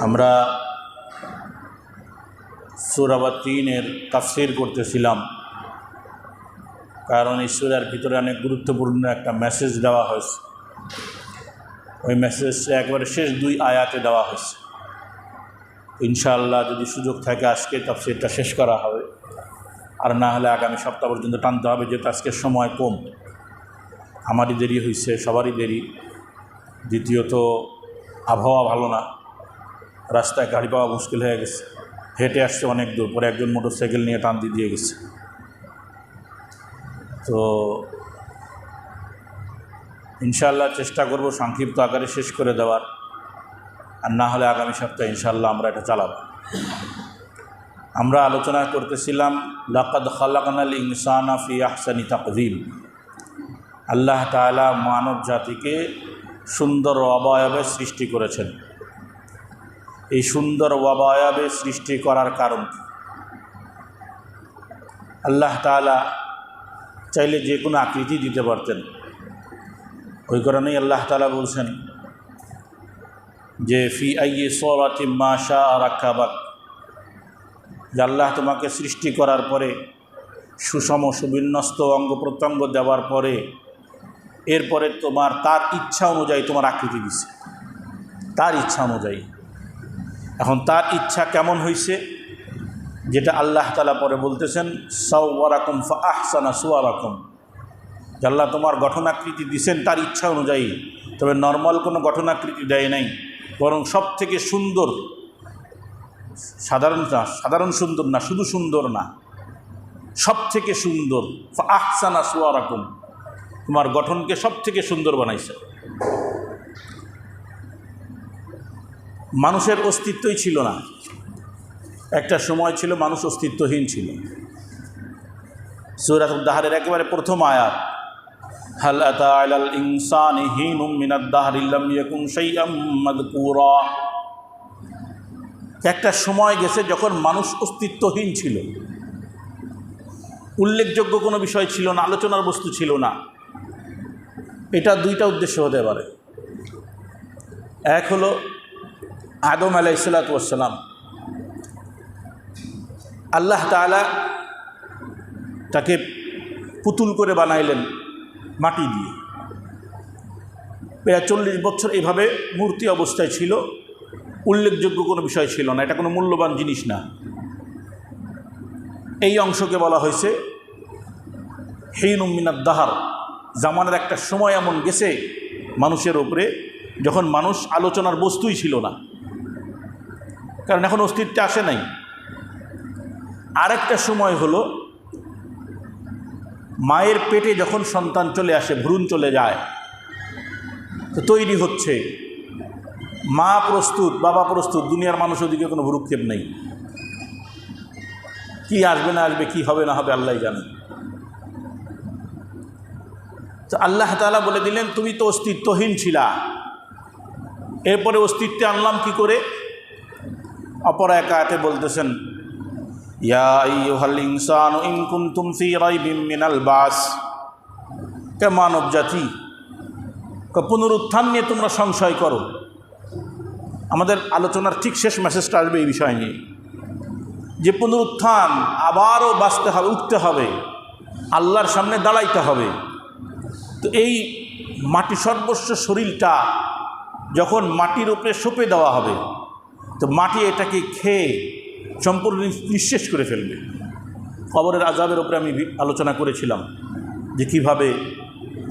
আমরা সূরা ৩ তাফসীর করতেছিলাম, কারণ এই সূরার ভিতরে অনেক গুরুত্বপূর্ণ একটা মেসেজ দেওয়া হয়েছে। ওই মেসেজটা একবারে শেষ 2 আয়াতে দেওয়া হয়েছে। ইনশাআল্লাহ যদি সুযোগ থাকে আজকে তাফসীরটা শেষ করা হবে, আর না হলে আগামী সপ্তাহ পর্যন্ত টানতে হবে, যেহেতু আজকের সময় কম। আমারই দেরি হয়েছে, সবারই দেরি। দ্বিতীয়ত আবহাওয়া ভালো না, রাস্তায় গাড়ি পাওয়া মুশকিল হয়ে গেছে। হেঁটে আসছে অনেক দূর, পরে একজন মোটরসাইকেল নিয়ে টান দিয়ে গেছে। তো ইনশাআল্লাহ চেষ্টা করব সংক্ষিপ্ত আকারে শেষ করে দেওয়ার, আর না হলে আগামী সপ্তাহে ইনশাআল্লাহ আমরা এটা চালাব। আমরা আলোচনা করতেছিলাম লাকাদ খালাকনাল ইনসানা ফি আহসানি তাকওয়িম। আল্লাহ তাআলা মানব জাতিকে সুন্দর অবয়বে সৃষ্টি করেছেন। এই সুন্দর অবয়বে সৃষ্টি করার কারণ কি? আল্লাহ তাআলা চাইলে যে কোনো আকৃতি দিতে পারতেন। ওই কারণেই আল্লাহ তাআলা বলছেন যে ফি আইয়ি সূরাতিম মা শাআ রাক্কাবাক, যে আল্লাহ তোমাকে সৃষ্টি করার পরে সুষম সুবিন্যস্ত অঙ্গ প্রত্যঙ্গ দেওয়ার পরে এরপরে তার ইচ্ছা অনুযায়ী তোমার আকৃতি দিছে, তার ইচ্ছা অনুযায়ী। এখন তার ইচ্ছা কেমন হয়েছে, যেটা আল্লাহ তাআলা পরে বলতেছেন সাওয়ারাকুম ফা আহসানা সুওয়ারাকুম, যে আল্লাহ তোমার গঠনাকৃতি দিছেন তার ইচ্ছা অনুযায়ী। তবে নর্মাল কোনো গঠনাকৃতি দেয় নাই, বরং সব থেকে সুন্দর, সাধারণ সুন্দর না, শুধু সুন্দর না, সব থেকে সুন্দর। ফা আহসানা সুওয়ারাকুম, তোমার গঠনকে সব থেকে সুন্দর বানাইছে। মানুষের অস্তিত্বই ছিল না, একটা সময় ছিল মানুষ অস্তিত্বহীন ছিল। সূরাতুদ দাহরের একেবারে প্রথম আয়াত, হাল আতা আলাল ইনসানি হিনুম মিনাদ দাহরি লাম ইয়াকুন শাইআম মাযকুরা। একটা সময় গেছে যখন মানুষ অস্তিত্বহীন ছিল, উল্লেখযোগ্য কোনো বিষয় ছিল না, আলোচনার বস্তু ছিল না। এটা 2টা উদ্দেশ্য হতে পারে। এক হলো আদম আলাইহিসসালাতু ওয়াসসালাম, আল্লাহ তাআলা তাকে পুতুল করে বানাইলেন মাটি দিয়ে। প্রায় 40 বছর এভাবে মূর্তি অবস্থায় ছিল, উল্লেখযোগ্য কোনো বিষয় ছিল না, এটা কোনো মূল্যবান জিনিস না। এই অংশকে বলা হয়েছে হিনুম মিনাদ দাহর। জামানের একটা সময় এমন গেছে মানুষের উপরে যখন মানুষ আলোচনার বস্তুই ছিল না, কারণ এখন অস্তিত্বে আসে নাই। আরেকটা সময় হলো মায়ের পেটে যখন সন্তান চলে আসে, ভ্রূণ চলে যায়, তো তৈরি হচ্ছে, মা প্রস্তুত, বাবা প্রস্তুত, দুনিয়ার মানুষ ওদিকে কোনো ভ্রুক্ষেপ নেই। কি আসবে না আসবে, কি হবে না হবে আল্লাহই জানে। তো আল্লাহ তাআলা বলে দিলেন তুমি তো অস্তিত্বহীন ছিলা, এরপরে অস্তিত্বে আনলাম কি করে? অপর এক আয়াতে বলতেছেন ইয়া আইয়ুহাল ইনসানু ইন কুনতুম ফি রাইবিম মিনাল বাস। কে মানব জাতি, পুনরুত্থান নিয়ে তোমরা সংশয় করো। আমাদের আলোচনার ঠিক শেষ মেসেজটা আসবে এই বিষয় নিয়ে, যে পুনরুত্থান, আবারও বাঁচতে হবে, উঠতে হবে, আল্লাহর সামনে দাঁড়াইতে হবে। তো এই মাটি সর্বস্ব শরীরটা যখন মাটির উপরে সঁপে দেওয়া হবে, তো মাটি এটাকে খেয়ে সম্পূর্ণ নিঃশেষ করে ফেলবে। কবরের আযাবের উপরে আমি আলোচনা করেছিলাম যে কিভাবে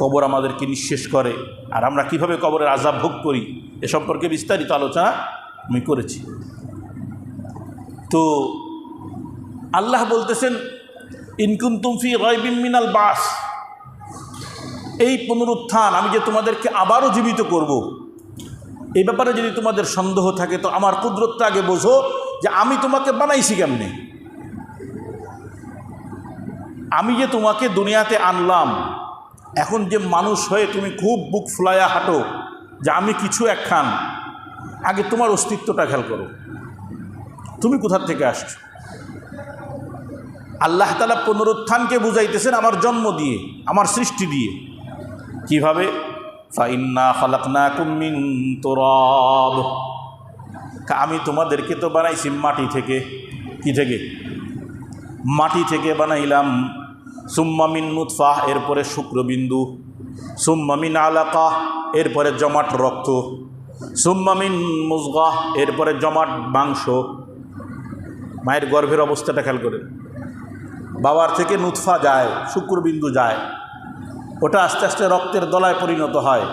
কবর আমাদেরকে নিঃশেষ করে, আর আমরা কিভাবে কবরের আযাব ভোগ করি, এ সম্পর্কে বিস্তারিত আলোচনা আমি করেছি। তো আল্লাহ বলতেছেন ইন কুনতুম ফি রাইবিম মিনাল বাস, এই পুনরুত্থান, আমি যে তোমাদেরকে আবারও জীবিত করব, এই ব্যাপারে যদি তোমাদের সন্দেহ থাকে তো আমার কুদরতটা আগে বোঝো, যে আমি তোমাকে বানাইছি কেমনে। আমি যে তোমাকে দুনিয়াতে আনলাম, এখন যে মানুষ হয়ে তুমি খুব বুক ফুলাইয়া হাঁটো যে আমি কিছু একখান, আগে তোমার অস্তিত্বটা খেয়াল করো, তুমি কোথা থেকে আসছো। আল্লাহ তাআলা পুনরুত্থানকে বুঝাইতেছেন আমার জন্ম দিয়ে, আমার সৃষ্টি দিয়ে। কিভাবে? ফাইন্না খালাকনাকুম মিন তুরাব, আমি তোমাদেরকে তো বানাইছি মাটি থেকে। কি থেকে? মাটি থেকে বানাইলাম। সুম্মা মিন নুতফা, এরপরে শুক্রবিন্দু। সুম্মা মিন আলাকা, এরপরে জমাট রক্ত। সুম্মা মিন মুজগা, এরপরে জমাট মাংস। মায়ের গর্ভের অবস্থাটা খেয়াল করেন। বাবার থেকে নুতফা যায়, শুক্রবিন্দু যায়, ওটা আস্তে আস্তে রক্তের দলায় পরিণত হয়,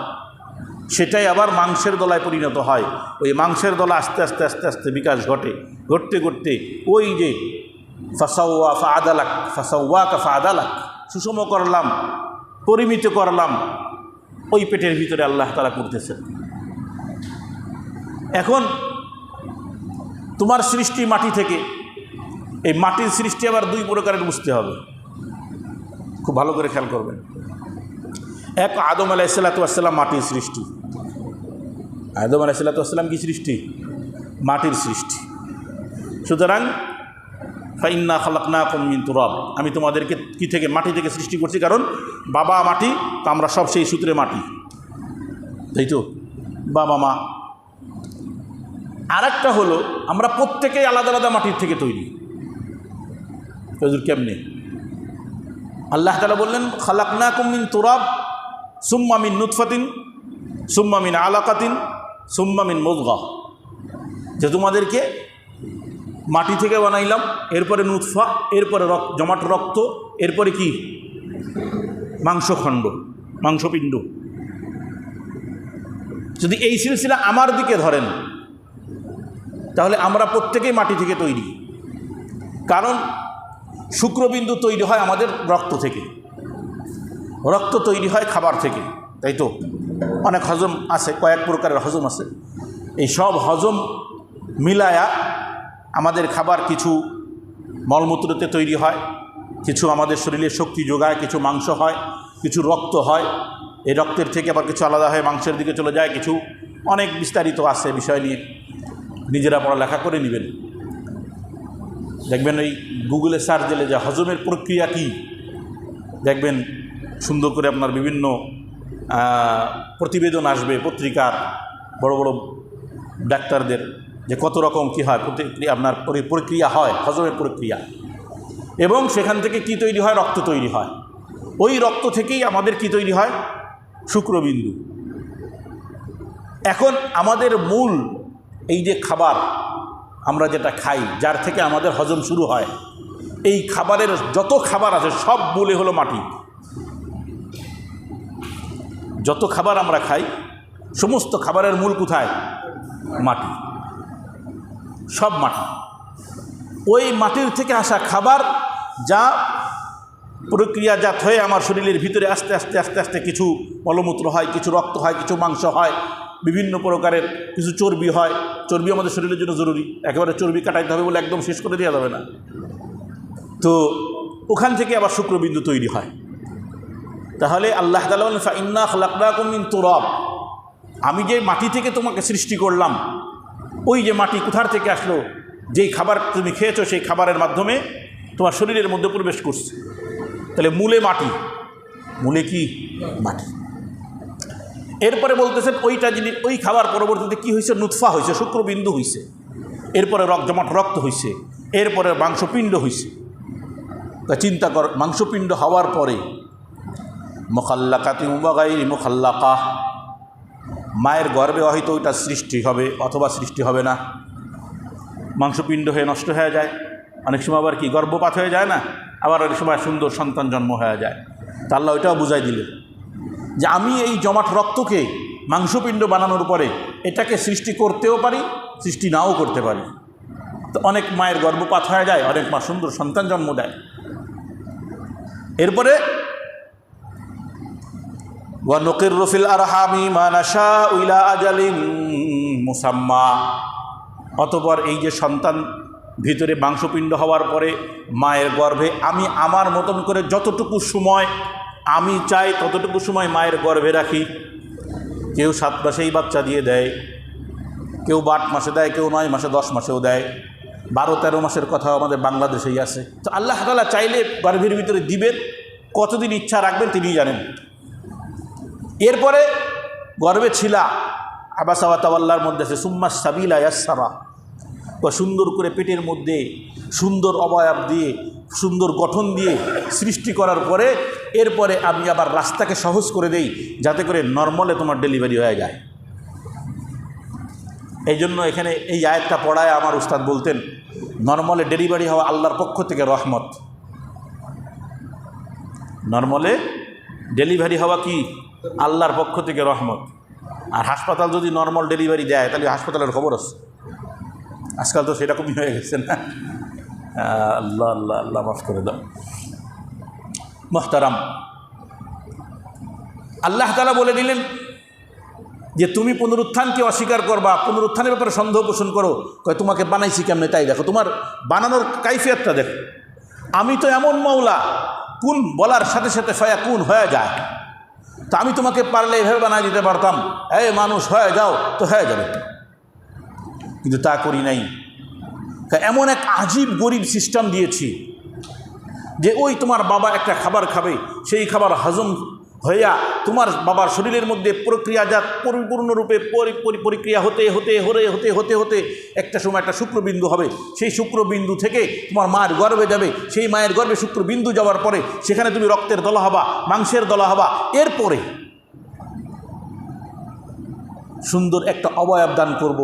সেটাই আবার মাংসের দলায় পরিণত হয়। ওই মাংসের দলা আস্তে আস্তে আস্তে আস্তে বিকাশ ঘটে, ঘটতে ঘটতে ওই যে ফাসাওয়া ফাআদালাক, ফাসাওয়াকা ফাআদালাক, সুষম করলাম, পরিমিত করলাম, ওই পেটের ভিতরে আল্লাহ তাআলা করতেছেন। এখন তোমার সৃষ্টি মাটি থেকে। এই মাটির সৃষ্টি আবার দুই প্রকারের বুঝতে হবে, খুব ভালো করে খেয়াল করবেন। এক, আদম আলাইহিসসালাতু ওয়াসসালাম মাটির সৃষ্টি। আদম আলাইহিসসালাতু ওয়াসসালাম কি সৃষ্টি? মাটির সৃষ্টি। সুতরাং ফাইন্না খালাকনাকুম মিন তুরাব, আমি তোমাদেরকে কি থেকে? মাটি থেকে সৃষ্টি করছি, কারণ বাবা মাটি, তো আমরা সব সেই সূত্রে মাটি, তাই তো? বাবা মা। আর একটা হলো আমরা প্রত্যেকেই আলাদা আলাদা মাটির থেকে তৈরি। হুজুর কেমনে? আল্লাহ তাআলা বললেন খালাকনাকুম মিন তুরাব সুম্মা মিন নুতফাতিন সুম্মা মিন আলাকাতিন সুম্মা মিন মুজগা, যে তোমাদেরকে মাটি থেকে বানাইলাম, এরপরে নুতফা, এরপরে জমাট রক্ত, এরপরে কি? মাংসখণ্ড, মাংসপিণ্ড। যদি এই সিলসিলা আমার দিকে ধরেন, তাহলে আমরা প্রত্যেকেই মাটি থেকে তৈরি। কারণ শুক্রবিন্দু তৈরি হয় আমাদের রক্ত থেকে, রক্ত তৈরি হয় খাবার থেকে, তাই তো? অনেক হজম আছে, কয়েক প্রকারের হজম আছে। এই সব হজম মিলায়া আমাদের খাবার কিছু মলমূত্রতে তৈরি হয়, কিছু আমাদের শরীরে শক্তি যোগায়, কিছু মাংস হয়, কিছু রক্ত হয়। এই রক্তের থেকে আবার কিছু আলাদা হয়ে মাংসের দিকে চলে যায়, কিছু অনেক বিস্তারিত আছে বিষয় নিয়ে, নিজেরা পড়ালেখা করে নেবেন। দেখবেন ওই গুগলে সার্চ দিলে যে হজমের প্রক্রিয়া কি, দেখবেন সুন্দর করে আপনার বিভিন্ন প্রতিবেদন আসবে পত্রিকার, বড় বড় ডাক্তারদের, যে কত রকম কী হয় আপনার প্রক্রিয়া হয়, হজমের প্রক্রিয়া। এবং সেখান থেকে কি তৈরি হয়? রক্ত তৈরি হয়। ওই রক্ত থেকেই আমাদের কি তৈরি হয়? শুক্রবিন্দু। এখন আমাদের মূল এই যে খাবার আমরা যেটা খাই, যার থেকে আমাদের হজম শুরু হয়, এই খাবারের যত খাবার আছে সব মূলে হলো মাটি। যত খাবার আমরা খাই, সমস্ত খাবারের মূল কোথায়? মাটি, সব মাটি। ওই মাটির থেকে আসা খাবার যা প্রক্রিয়াজাত হয়ে আমার শরীরের ভিতরে আস্তে আস্তে আস্তে আস্তে কিছু মলমূত্র হয়, কিছু রক্ত হয়, কিছু মাংস হয়, বিভিন্ন প্রকারের কিছু চর্বি হয়। চর্বি আমাদের শরীরের জন্য জরুরি, একেবারে চর্বি কাটাইতে হবে বলে একদম শেষ করে দেওয়া যাবে না। তো ওখান থেকে আবার শুক্রবিন্দু তৈরি হয়। তাহলে আল্লাহ তাআলা বলেন ফাইন্না খালাকনাকুম মিন তুরাব, আমি যে মাটি থেকে তোমাকে সৃষ্টি করলাম, ওই যে মাটি কোথার থেকে আসলো? যেই খাবার তুমি খেয়েছো সেই খাবারের মাধ্যমে তোমার শরীরের মধ্যে প্রবেশ করছে। তাহলে মূলে মাটি, মূলে কি? মাটি। এরপরে বলতেছেন ওইটা যিনি, ওই খাবার পরবর্তীতে কি হয়েছে? নুতফা হয়েছে, শুক্রবিন্দু হয়েছে, এরপরে জমাট রক্ত হয়েছে, এরপরে মাংসপিণ্ড হয়েছে। তা চিন্তা কর, মাংসপিণ্ড হওয়ার পরে মুখাল্লাকাতিন ওয়া গায়রি মুখাল্লাকা, মায়ের গর্ভে হয়তো ওইটা সৃষ্টি হবে অথবা সৃষ্টি হবে না, মাংসপিণ্ড হয়ে নষ্ট হয়ে যায়। অনেক সময় আবার কি গর্ভপাত হয়ে যায় না, আবার অনেক সময় সুন্দর সন্তান জন্ম হয়ে যায়। তা আল্লাহ ওইটাও বুঝাই দিলেন যে আমি এই জমাট রক্তকে মাংসপিণ্ড বানানোর পরে এটাকে সৃষ্টি করতেও পারি, সৃষ্টি নাও করতে পারি। তো অনেক মায়ের গর্ভপাত হয়ে যায়, অনেক মা সুন্দর সন্তান জন্ম দেয়। এরপরে ওয়া নুকিররু ফিল আরহামি মা নাশাউ ইলা আজালিন মুসাম্মা, অতঃপর এই যে সন্তান ভিতরে মাংসপিণ্ড হওয়ার পরে মায়ের গর্ভে আমি আমার মতন করে যতটুকু সময় আমি চাই ততটুকু সময় মায়ের গর্ভে রাখি। কেউ 7 মাসেই বাচ্চা দিয়ে দেয়, কেউ 8 মাসে দেয়, কেউ 9 মাসে 10 মাসেও দেয়, 12-13 মাসের কথা আমাদের বাংলাদেশেই আছে। তো আল্লাহ তাআলা চাইলে গর্ভের ভিতরে দিবেন, কতদিন ইচ্ছা রাখবেন তিনিই জানেন। এরপরে গর্ভে ছিলা আবাসা ওয়া তাওয়াল্লার মধ্যে আছে সুম্মা সাবিলা ইয়াসসারা, বা সুন্দর করে পেটের মধ্যে সুন্দর অবয়ব দিয়ে সুন্দর গঠন দিয়ে সৃষ্টি করার পরে এরপরে আমি আবার রাস্তাকে সহজ করে দেই যাতে করে নর্মালে তোমার ডেলিভারি হয়ে যায়। এই জন্য এখানে এই আয়াতটা পড়ায় আমার উস্তাদ বলতেন, নর্মালে ডেলিভারি হওয়া আল্লাহর পক্ষ থেকে রহমত। নর্মালে ডেলিভারি হওয়া কি আল্লাহর পক্ষ থেকে রহমত। আর হাসপাতাল যদি নর্মাল ডেলিভারি দেয় তাহলে হাসপাতালের খবর আছে। আজকাল তো সেরকমই হয়ে গেছে না। আল্লাহ আল্লাহ আল্লাহ মাফ করে দাও। মুহতারাম, আল্লাহ তাআলা বলে দিলেন যে তুমি পুনরুত্থানকে অস্বীকার করবা, পুনরুত্থানের ব্যাপারে সন্দেহ পোষণ করো। কয় তোমাকে বানাইছি কেমনে তাই দেখো, তোমার বানানোর কাইফিয়তটা দেখো। আমি তো এমন মওলা, কুন বলার সাথে সাথে ফায়াকুন হয়ে যায়। তা আমি তোমাকে পারলে এভাবে বানাই দিতে পারতাম, এই মানুষ হয়ে যাও, তো হয়ে যাবে, কিন্তু তা করি নাই। এমন এক আজীব গরিব সিস্টেম দিয়েছি যে ওই তোমার বাবা একটা খাবার খাবে, সেই খাবার হজম হইয়া তোমার বাবার শরীরের মধ্যে প্রক্রিয়াজাত পরিপূর্ণরূপে পরিক্রিয়া হতে হতে হতে হতে হতে হতে একটা সময় একটা শুক্রবিন্দু হবে। সেই শুক্রবিন্দু থেকে তোমার মায়ের গর্ভে যাবে, সেই মায়ের গর্ভে শুক্রবিন্দু যাওয়ার পরে সেখানে তুমি রক্তের দলা হবা, মাংসের দলা হবা। এরপরে সুন্দর একটা অবয়ব দান করব।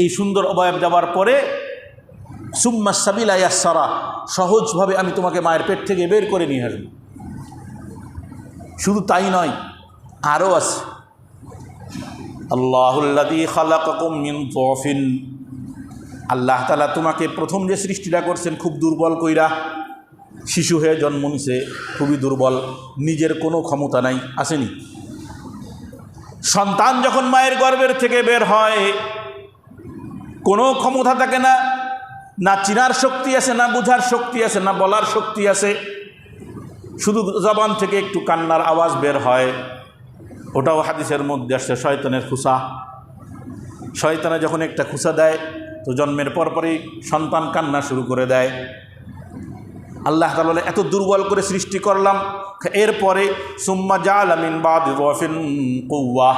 এই সুন্দর অবয়ব যাওয়ার পরে সুম্মা সাবিলা ইয়াসসারা, সহজভাবে আমি তোমাকে মায়ের পেট থেকে বের করে নিয়ে আসব। শুধু তাই নয়, আরও আছে। আল্লাহুল্লাযী খালাকাকুম মিন যাফিন, আল্লাহ তাআলা তোমাকে প্রথম যে সৃষ্টিটা করছেন খুব দুর্বল কইরা, শিশু হয়ে জন্ম নিছে, খুবই দুর্বল, নিজের কোনো ক্ষমতা নাই, আসেনি। সন্তান যখন মায়ের গর্ভের থেকে বের হয় কোনো ক্ষমতা থাকে না, না চিনার শক্তি আছে, না বুঝার শক্তি আছে, না বলার শক্তি আছে। শুধু জবান থেকে একটু কান্নার আওয়াজ বের হয়, ওটাও হাদিসের মধ্যে আসছে শয়তানের খুসা। শয়তানে যখন একটা খুসা দেয় তো জন্মের পরপরই সন্তান কান্না শুরু করে দেয়। আল্লাহ তাআলা বলে এত দুর্বল করে সৃষ্টি করলাম, এরপরে সুম্মা জাআলা মিন বাদি যাফিন কুওয়া,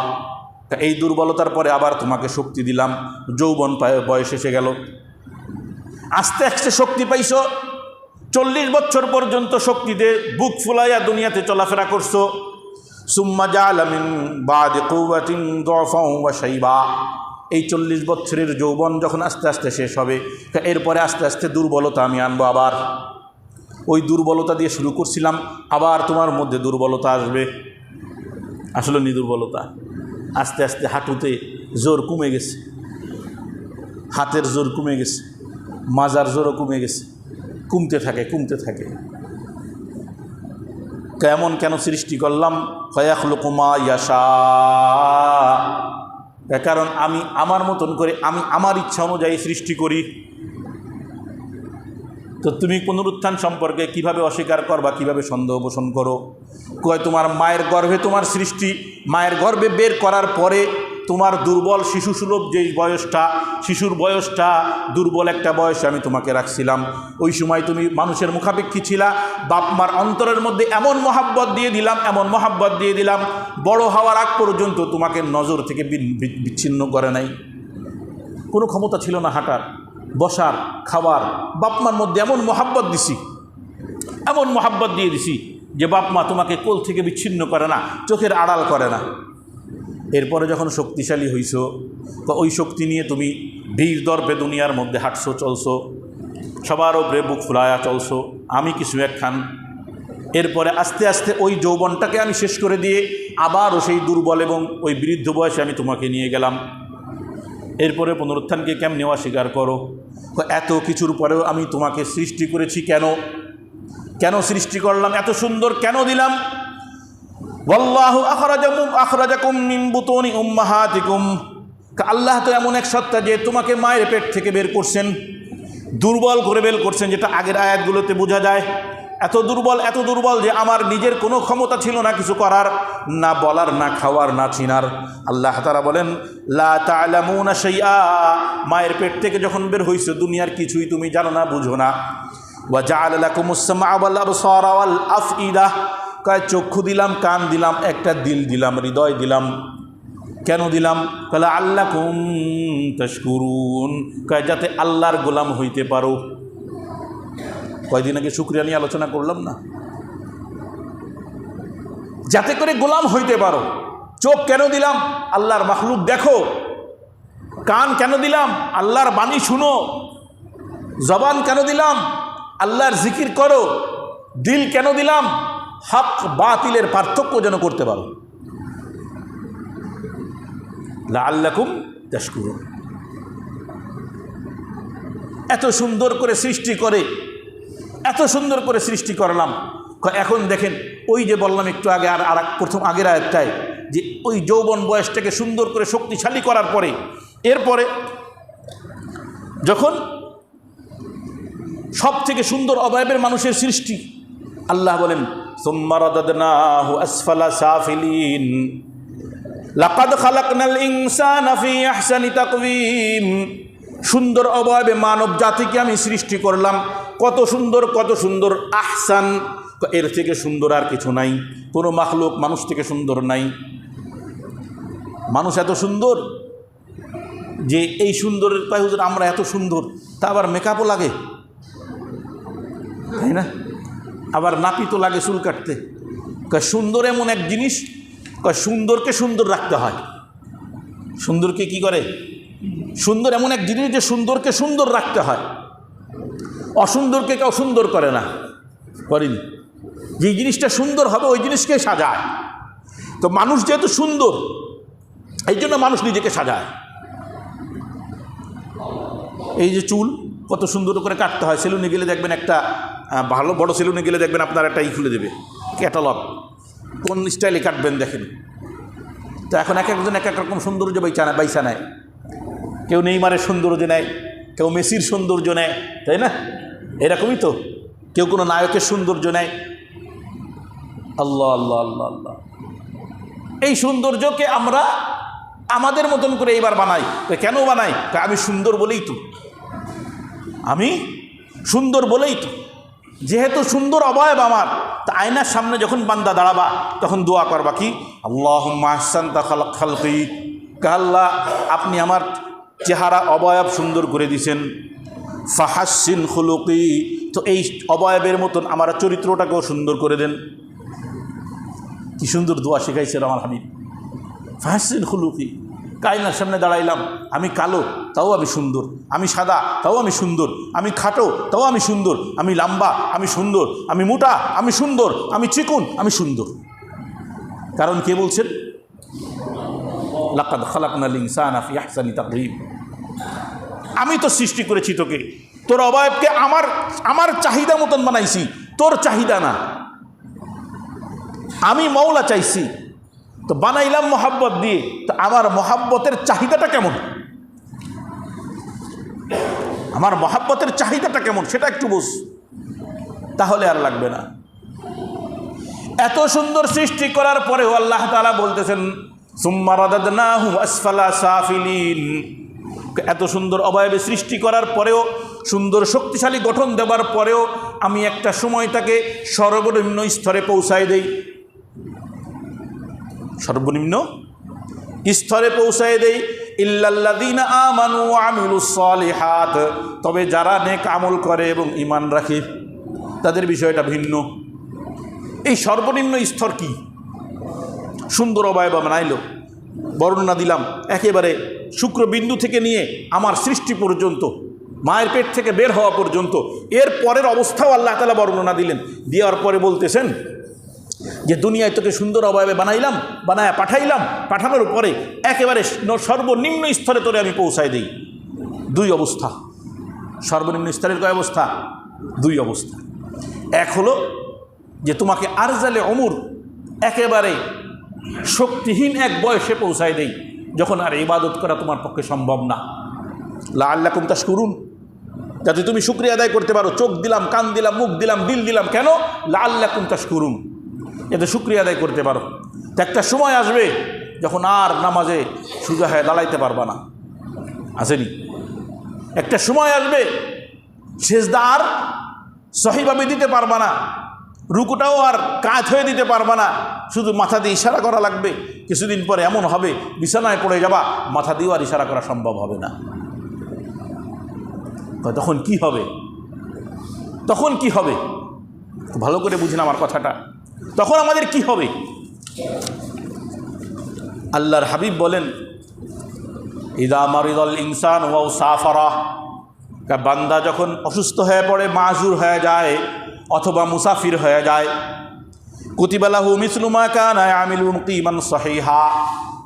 এই দুর্বলতার পরে আবার তোমাকে শক্তি দিলাম, যৌবন বয়স এসে গেল, আস্তে আস্তে শক্তি পাইছো, 40 বছর পর্যন্ত শক্তিতে বুক ফুলাইয়া দুনিয়াতে চলাফেরা করছো। সুম্মা জাআলা মিন বাদি কুওয়াতিন যাফান ওয়া শাইবা, এই 40 বছরের যৌবন যখন আস্তে আস্তে শেষ হবে, এরপরে আস্তে আস্তে দুর্বলতা আমি আনবো। আবার ওই দুর্বলতা দিয়ে শুরু করছিলাম, আবার তোমার মধ্যে দুর্বলতা আসবে। আসলে দুর্বলতা আস্তে আস্তে হাঁটুতে জোর কমে গেছে, হাতের জোর কমে গেছে, মাজার জোরও কমে গেছে, কমতে থাকে কমতে থাকে। কেমন কেন সৃষ্টি করলাম? ফায়াখলুকু মা ইয়াশা, কারণ আমি আমার মতন করে, আমি আমার ইচ্ছা অনুযায়ী সৃষ্টি করি। তো তুমি পুনরুত্থান সম্পর্কে কিভাবে অস্বীকার করবা, কিভাবে সন্দেহ পোষণ করো? কয় তোমার মায়ের গর্ভে তোমার সৃষ্টি, মায়ের গর্ভে বের করার পরে তোমার দুর্বল শিশু সুলভ যে বয়সটা, শিশুর বয়সটা দুর্বল একটা বয়সে আমি তোমাকে রাখছিলাম। ওই সময় তুমি মানুষের মুখাপেক্ষী ছিলা, বাপ মার অন্তরের মধ্যে এমন মহাব্বত দিয়ে দিলাম, এমন মহাব্বত দিয়ে দিলাম, বড় হওয়ার আগ পর্যন্ত তোমাকে নজর থেকে বিচ্ছিন্ন করে নাই। কোনো ক্ষমতা ছিল না হাঁটার, বসার, খাবার। বাপমার মধ্যে এমন মহাব্বত দিছি, এমন মহাব্বত দিয়ে দিছি যে বাপমা তোমাকে কোল থেকে বিচ্ছিন্ন করে না, চোখের আড়াল করে না। এরপরে যখন শক্তিশালী হইছো, তো ওই শক্তি নিয়ে তুমি বীর দর্পে দুনিয়ার মধ্যে হাঁটছো, চলছো, সবার ওপরে বুক ফুলায়া চলছো, আমি কিছু একখান। এরপরে আস্তে আস্তে ওই যৌবনটাকে আমি শেষ করে দিয়ে আবারও সেই দুর্বল এবং ওই বৃদ্ধ বয়সে আমি তোমাকে নিয়ে গেলাম। এরপরে পুনরুত্থানকে কেমনে অস্বীকার করো? তো এত কিছুর পরেও আমি তোমাকে সৃষ্টি করেছি কেন? কেন সৃষ্টি করলাম? এত সুন্দর কেন দিলাম? ওয়াল্লাহু আখরাজাকুম মিন বুতুনি উম্মাহাতিকুম, আল্লাহ তো এমন এক সত্তা যে তোমাকে মায়ের পেট থেকে বের করছেন, দুর্বল করে বের করছেন, যেটা আগের আয়াতগুলোতে বোঝা যায়। এত দুর্বল যে আমার নিজের কোনো ক্ষমতা ছিল না কিছু করার, না বলার, না খাওয়ার, না চিনার। আল্লাহ তাআলা বলেন লা তা'লামুনা শাইআ, মায়ের পেট থেকে যখন বের হইছো দুনিয়ার কিছুই তুমি জানো না, বুঝো না। ওয়া জাআলা লাকুমুস সামআ ওয়াল আবসারা ওয়াল আফইদা, চক্ষু দিলাম, কান দিলাম, একটা দিল দিলাম, হৃদয় দিলাম। কেন দিলাম? কলা আল্লাকুম তাশকুরুন, কয় যাতে আল্লাহর গোলাম হইতে পারো। কয়দিন আগে শুকরিয়া নিয়ে আলোচনা করলাম না? যাতে করে গোলাম হইতে পারো। চোখ কেন দিলাম? আল্লাহর মাখলুক দেখো। কান কেন দিলাম? আল্লাহর বাণী শুনো। জবান কেন দিলাম? আল্লাহর জিকির করো। দিল কেন দিলাম? হক বাতিলের পার্থক্য যেন করতে পারো। লাআল্লাকুম তাশকুরুন। এত সুন্দর করে সৃষ্টি করে, এত সুন্দর করে সৃষ্টি করলাম। এখন দেখেন, ওই যে বললাম একটু আগে, আর প্রথম আগের আয়াতটায়, যে ওই যৌবন বয়সটাকে সুন্দর করে শক্তিশালী করার পরে, এরপরে যখন সব থেকে সুন্দর অবয়বের মানুষের সৃষ্টি, আল্লাহ বলেন সুম্মা রাদাদনাহু আসফালা সাফিলিন লাকাদ খালাকনাল ইনসানা ফি আহসানি তাকওয়িম। সুন্দর অবয়বে মানব জাতিকে আমি সৃষ্টি করলাম। কত সুন্দর, কত সুন্দর। আহসান, এর থেকে সুন্দর আর কিছু নাই। কোনো মাখলুক মানুষ থেকে সুন্দর নাই। মানুষ এত সুন্দর যে এই সুন্দরের পায়ে হুজুর আমরা এত সুন্দর, তা আবার মেকআপও লাগে, তাই না? আবার নাপিত লাগে চুল কাটতে। সুন্দর এমন এক জিনিস, সুন্দরকে সুন্দর রাখতে হয়। সুন্দরকে কি করে? সুন্দর এমন এক জিনিস যে সুন্দরকে সুন্দর রাখতে হয়। অসুন্দরকে কেউ সুন্দর করে না, করেনি। যে জিনিসটা সুন্দর হবে ওই জিনিসকে সাজায়। তো মানুষ যেহেতু সুন্দর, এই জন্য মানুষ নিজেকে সাজায়। এই যে চুল কত সুন্দর করে কাটতে হয়। সেলুনে গেলে দেখবেন, একটা ভালো বড় সেলুনে গেলে দেখবেন আপনার একটা খুলে দেবে ক্যাটালগ, কোন স্টাইলে কাটবেন দেখেন। তো এখন এক একজন এক এক রকম সৌন্দর্য বাইসা নেয়। কেউ নেইমারের সৌন্দর্য নেয়, কেউ মেসির সৌন্দর্য নেয়, তাই না? এরকমই তো। কেউ কোনো নায়কের সৌন্দর্য নেয়। আল্লাহ আল্লাহ আল্লাহ আল্লাহ। এই সৌন্দর্যকে আমরা আমাদের মতন করে এইবার বানাই। কেন বানাই? আমি সুন্দর বলেই তো, আমি সুন্দর বলেই তো। যেহেতু সুন্দর অবয়ব আমার, তা আয়নার সামনে যখন বান্দা দাঁড়াবা তখন দোয়া করবা কি? আল্লাহুম্মা আহসানতা খালকি, আল্লাহ আপনি আমার চেহারা অবয়ব সুন্দর করে দিয়েছেন। ফাহাসসিন খুলুকি, তো এই অবয়বের মতন আমার চরিত্রটাকেও সুন্দর করে দেন। কি সুন্দর দোয়া শেখাইছেন আমার হাবিব। ফাহাসসিন খুলুকি, আয়নার সামনে দাঁড়াইলাম, আমি কালো তাও আমি সুন্দর, আমি সাদা তাও আমি সুন্দর, আমি খাটো তাও আমি সুন্দর, আমি লম্বা আমি সুন্দর, আমি মোটা আমি সুন্দর, আমি চিকন আমি সুন্দর। কারণ কে বলছেন? লাকাদ খালাকনাল ইনসানা ফি আহসানি তাকওয়িম। আমি তো সৃষ্টি করেছি তোকে, তোর অবয়বকে আমার চাহিদা মতন বানাইছি, তোর চাহিদা না। আমি মওলা চাইছি, তো বানাইলাম মোহাব্বত দিয়ে। তো আমার মোহাব্বতের চাহিদাটা কেমন? আমার মোহাব্বতের চাহিদাটা কেমন সেটা একটু বুঝ, তাহলে আর লাগবে না। এত সুন্দর সৃষ্টি করার পরেও আল্লাহ তাআলা বলতেছেন সুম্মা রাদাদনাহু আসফালা সাফিলিন। এত সুন্দর অবয়বে সৃষ্টি করার পরেও, সুন্দর শক্তিশালী গঠন দেওয়ার পরেও আমি একটা সময় তাকে সর্বনিম্ন স্তরে পৌঁছায় দেই। সর্বনিম্ন স্তরে পৌঁছায় দেই। ইল্লাল্লাযীনা আমানু ওয়া আমিলুস সালিহাত, তবে যারা নেক আমল করে এবং ঈমান রাখে তাদের বিষয়টা ভিন্ন। এই সর্বনিম্ন স্তর কি? সুন্দর অবয়ব বানাইল, বর্ণনা দিলাম একেবারে শুক্রবিন্দু থেকে নিয়ে আমার সৃষ্টি পর্যন্ত, মায়ের পেট থেকে বের হওয়া পর্যন্ত। এর পরের অবস্থাও আল্লাহ তাআলা বর্ণনা দিলেন। দেওয়ার পরে বলতেছেন যে দুনিয়ায় তোকে সুন্দর অবয়বে বানাইলাম, বানায় পাঠাইলাম, পাঠানোর পরে একেবারে সর্বনিম্ন স্তরে তোরে আমি পৌঁছায় দিই। দুই অবস্থা। সর্বনিম্ন স্তরের কয় অবস্থা? দুই অবস্থা। এক হলো যে তোমাকে আরজালে অমর, একেবারে শক্তিহীন এক বয়সে পৌঁছায় দেই, যখন আর ইবাদত করা তোমার পক্ষে সম্ভব না। লাআল্লাকুম তাশকুরুন, যাতে তুমি শুকরিয়া আদায় করতে পারো। চোখ দিলাম, কান দিলাম, মুখ দিলাম, দিল দিলাম, কেন? লাআল্লাকুম তাশকুরুন, যাতে শুকরিয়া আদায় করতে পারো। তো একটা সময় আসবে যখন আর নামাজে সোজা হয়ে দাঁড়াইতে পারবা না, আসেনি? একটা সময় আসবে সেজদা আর সহিভাবে দিতে পারবা না। রুকুটাও আর কাত হয়ে দিতে পারবা না, শুধু মাথা দিয়ে ইশারা করা লাগবে। কিছুদিন পরে এমন হবে বিছানায় পড়ে যাবা, মাথা দিয়েও আর ইশারা করা সম্ভব হবে না। তখন কি হবে? তখন কি হবে? ভালো করে বুঝেন আমার কথাটা। তখন আমাদের কি হবে? আল্লাহর হাবিব বলেন, ইদা মারিদাল ইনসান ওয়া সাফারা, বান্দা যখন অসুস্থ হয়ে পড়ে, মাজুর হয়ে যায় অথবা মুসাফির হয়ে যায়, কুতিবা লাহু মিসলু মা কানা ইয়ামিলু মুকিমান সহিহা,